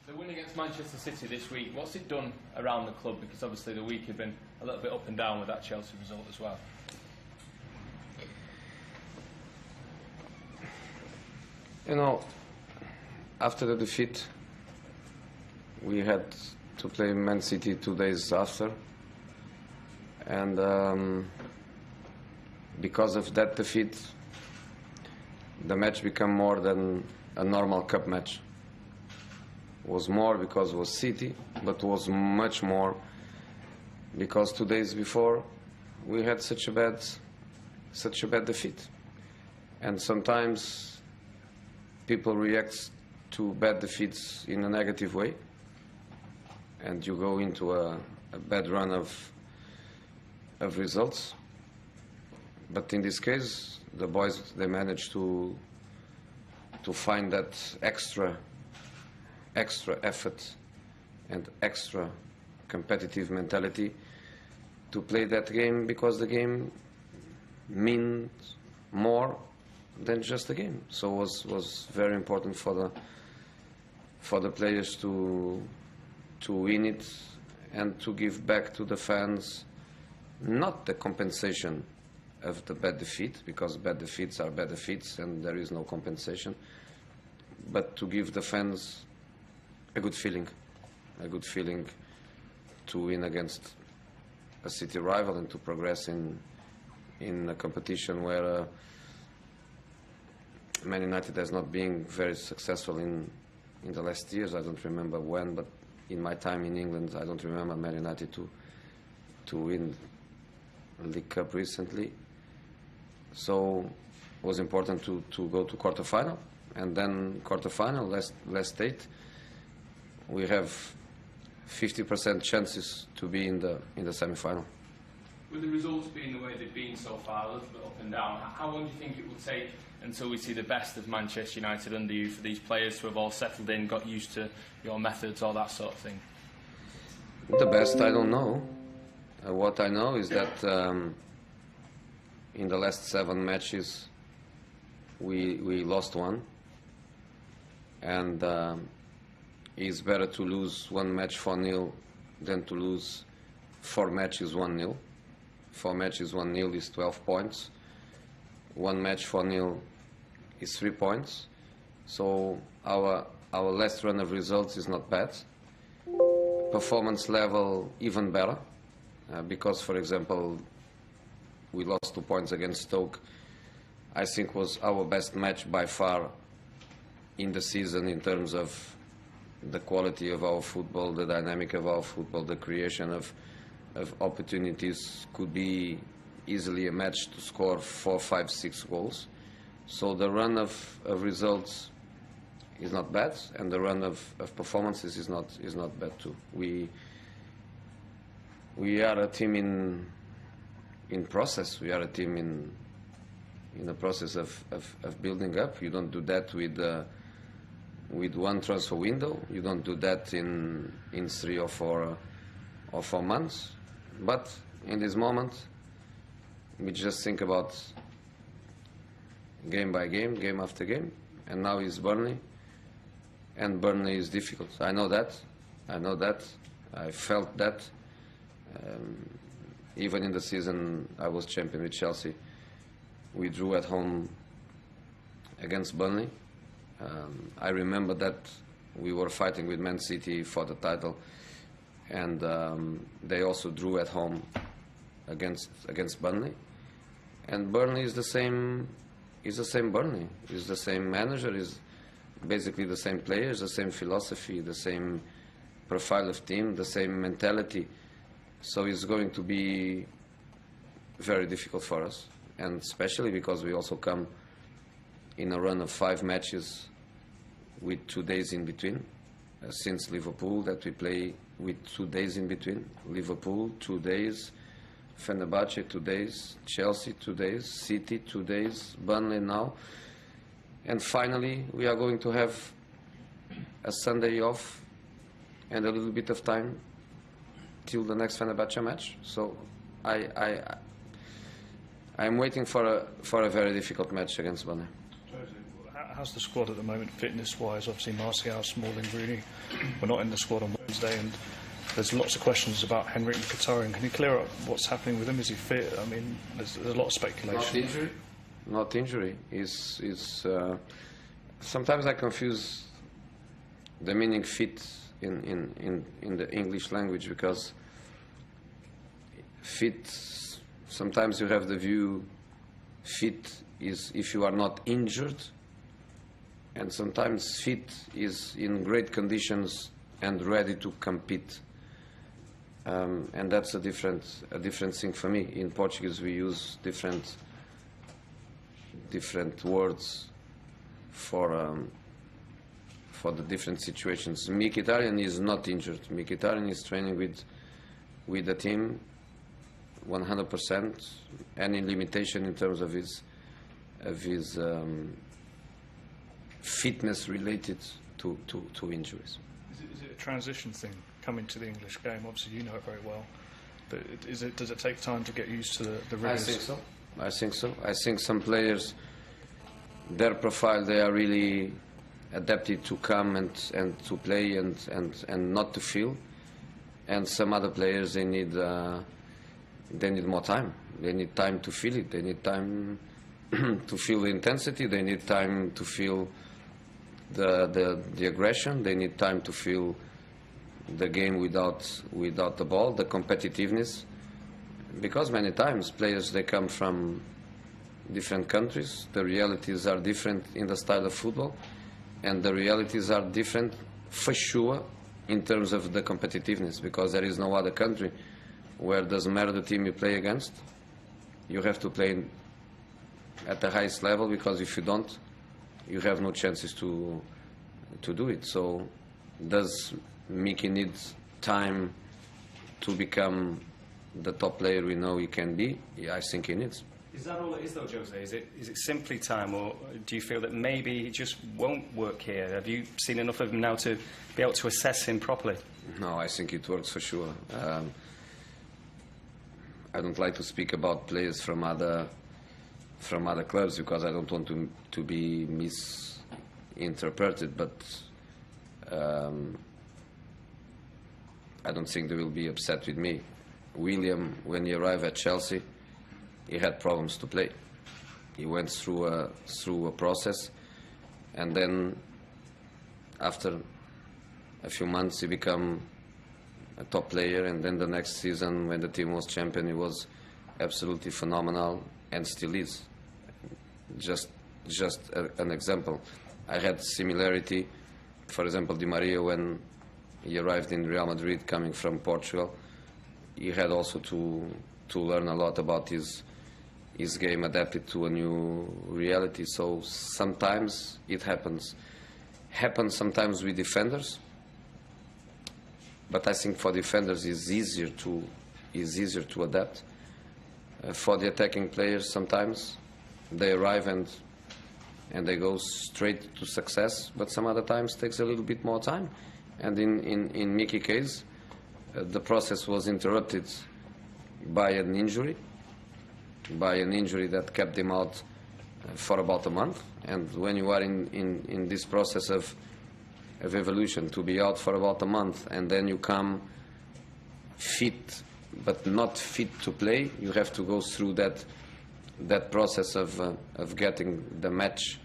The win against Manchester City this week, what's it done around the club? Because obviously the week had been a little bit up and down with that Chelsea result as well. You know, after the defeat, we had to play Man City 2 days after. And because of that defeat, the match became more than a normal cup match. It was more because it was City, but was much more because 2 days before we had such a bad defeat. And sometimes people react to bad defeats in a negative way, and you go into a bad run of results. But in this case, the boys, they managed to find that extra effort and extra competitive mentality to play that game, because the game means more than just a game. So it was very important for the players to win it and to give back to the fans not the compensation of the bad defeat, because bad defeats are bad defeats and there is no compensation, but to give the fans a good feeling to win against a City rival and to progress in a competition where Man United has not been very successful in the last years. I don't remember when, but in my time in England, I don't remember Man United to win a League Cup recently. So it was important to go to quarter-final, and then quarter-final, last 8. We have 50% chances to be in the semi-final. With the results being the way they've been so far, a little bit up and down, how long do you think it will take until we see the best of Manchester United under you, for these players to have all settled in, got used to your methods, all that sort of thing? The best, I don't know. What I know is that in the last 7 matches we lost 1, and it's better to lose 1 match 4-0 than to lose 4 matches 1-0. 4 matches 1-0 is 12 points. 1 match 4-0 is 3 points. So our last run of results is not bad. Performance level even better, because, for example, we lost 2 points against Stoke. I think was our best match by far in the season in terms of the quality of our football, the dynamic of our football, the creation of opportunities. Could be easily a match to score 4, 5, 6 goals. So the run of results is not bad, and the run of performances is not bad too. We are a team in process. We are a team in the process of building up. You don't do that with 1 transfer window. You don't do that in 3 or 4 months. But in this moment, we just think about game by game, game after game. And now is Burnley, and Burnley is difficult. I know that. I felt that. Even in the season I was champion with Chelsea, we drew at home against Burnley. I remember that we were fighting with Man City for the title, and they also drew at home against Burnley. And Burnley is the same Burnley. Is the same manager, is basically the same players, the same philosophy, the same profile of team, the same mentality. So it's going to be very difficult for us, and especially because we also come in a run of 5 matches with 2 days in between, since Liverpool, that we play with 2 days in between. Liverpool 2 days, Fenerbahce 2 days, Chelsea 2 days, City 2 days, Burnley now, and finally we are going to have a Sunday off and a little bit of time till the next Fenerbahce match. So I'm waiting for a very difficult match against Burnley. How's the squad at the moment, fitness-wise? Obviously, Martial, Smalling, Rooney were not in the squad on Wednesday, and there's lots of questions about Henrik Mkhitaryan. Can you clear up what's happening with him? Is he fit? I mean, there's a lot of speculation. Not injury. Not injury. Sometimes I confuse the meaning fit in the English language, because fit, sometimes you have the view fit is if you are not injured, and sometimes fit is in great conditions and ready to compete. And that's a different thing for me. In Portuguese we use different words for the different situations. Mkhitaryan is not injured. Mkhitaryan is training with the team 100%. Any limitation in terms of his fitness related to injuries. Is it a transition thing coming to the English game? Obviously, you know it very well. But does it take time to get used to the rigors? I think so. I think some players, their profile, they are really adapted to come and to play and not to feel. And some other players, they need more time. They need time to feel it. They need time to feel the intensity. They need time to feel the aggression. They need time to feel the game without the ball, the competitiveness. Because many times players, they come from different countries. The realities are different in the style of football, and the realities are different for sure in terms of the competitiveness, because there is no other country where it doesn't matter the team you play against. You have to play at the highest level, because if you don't, you have no chances to do it. So does Mickey need time to become the top player we know he can be? Yeah, I think he needs. Is that all it is, though, Jose? Is it simply time, or do you feel that maybe he just won't work here? Have you seen enough of him now to be able to assess him properly? No, I think it works for sure. I don't like to speak about players from other clubs, because I don't want to be misinterpreted, but I don't think they will be upset with me. William, when he arrived at Chelsea, he had problems to play. He went through a process, and then after a few months he became a top player, and then the next season when the team was champion, he was absolutely phenomenal, and still is. Just an example. I had similarity, for example, Di Maria, when he arrived in Real Madrid coming from Portugal. He had also to learn a lot about his game, adapted to a new reality. So sometimes it happens sometimes with defenders, but I think for defenders it's easier to adapt. For the attacking players, sometimes they arrive and they go straight to success, but some other times takes a little bit more time. And in Mickey's case, the process was interrupted by an injury that kept him out for about a month. And when you are in this process of evolution, to be out for about a month and then you come fit but not fit to play, you have to go through that process of getting the match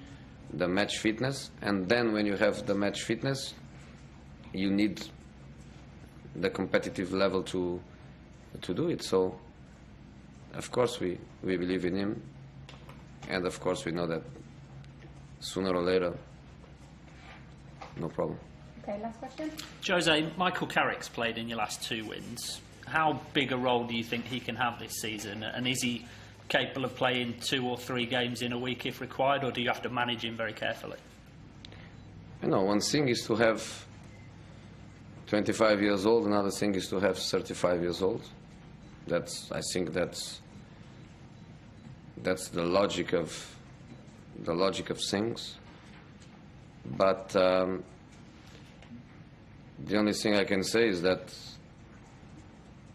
fitness. And then when you have the match fitness, you need the competitive level to do it. So of course we believe in him, and of course we know that sooner or later, no problem. Okay, last question. Jose, Michael Carrick's played in your last 2 wins. How big a role do you think he can have this season, and is he capable of playing 2 or 3 games in a week if required, or do you have to manage him very carefully? You know, one thing is to have 25 years old, another thing is to have 35 years old. I think that's the logic of things. But the only thing I can say is that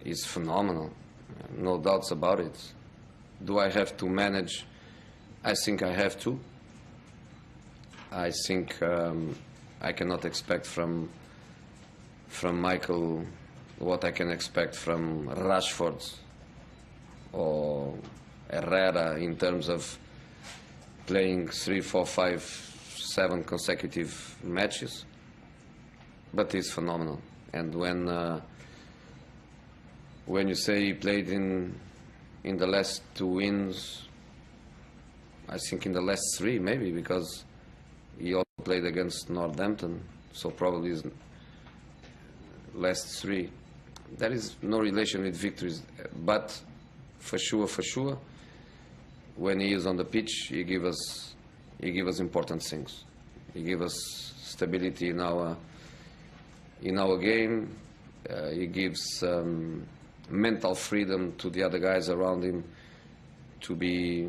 he's phenomenal, no doubts about it. Do I have to manage? I think I have to. I think I cannot expect from Michael what I can expect from Rashford or Herrera in terms of playing 3, 4, 5, 7 consecutive matches. But he's phenomenal. And when you say he played in the last 2 wins, I think in the last 3 maybe, because he also played against Northampton, so probably his last 3. There is no relation with victories, but for sure, when he is on the pitch, he give us important things. He give us stability in our game. He gives mental freedom to the other guys around him to be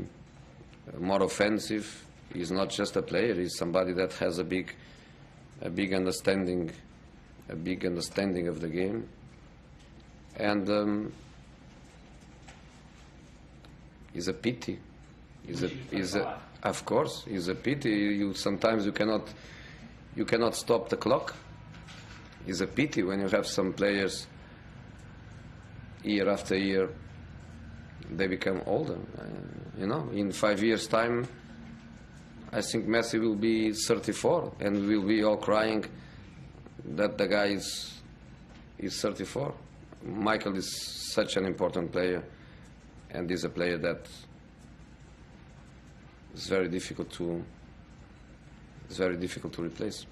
more offensive. He's not just a player. He's somebody that has a big understanding of the game. And it's a pity. Of course, it's a pity. Sometimes you cannot stop the clock. It's a pity when you have some players year after year, they become older. In 5 years' time, I think Messi will be 34, and we'll be all crying that the guy is 34. Michael is such an important player, and is a player that is very difficult to replace.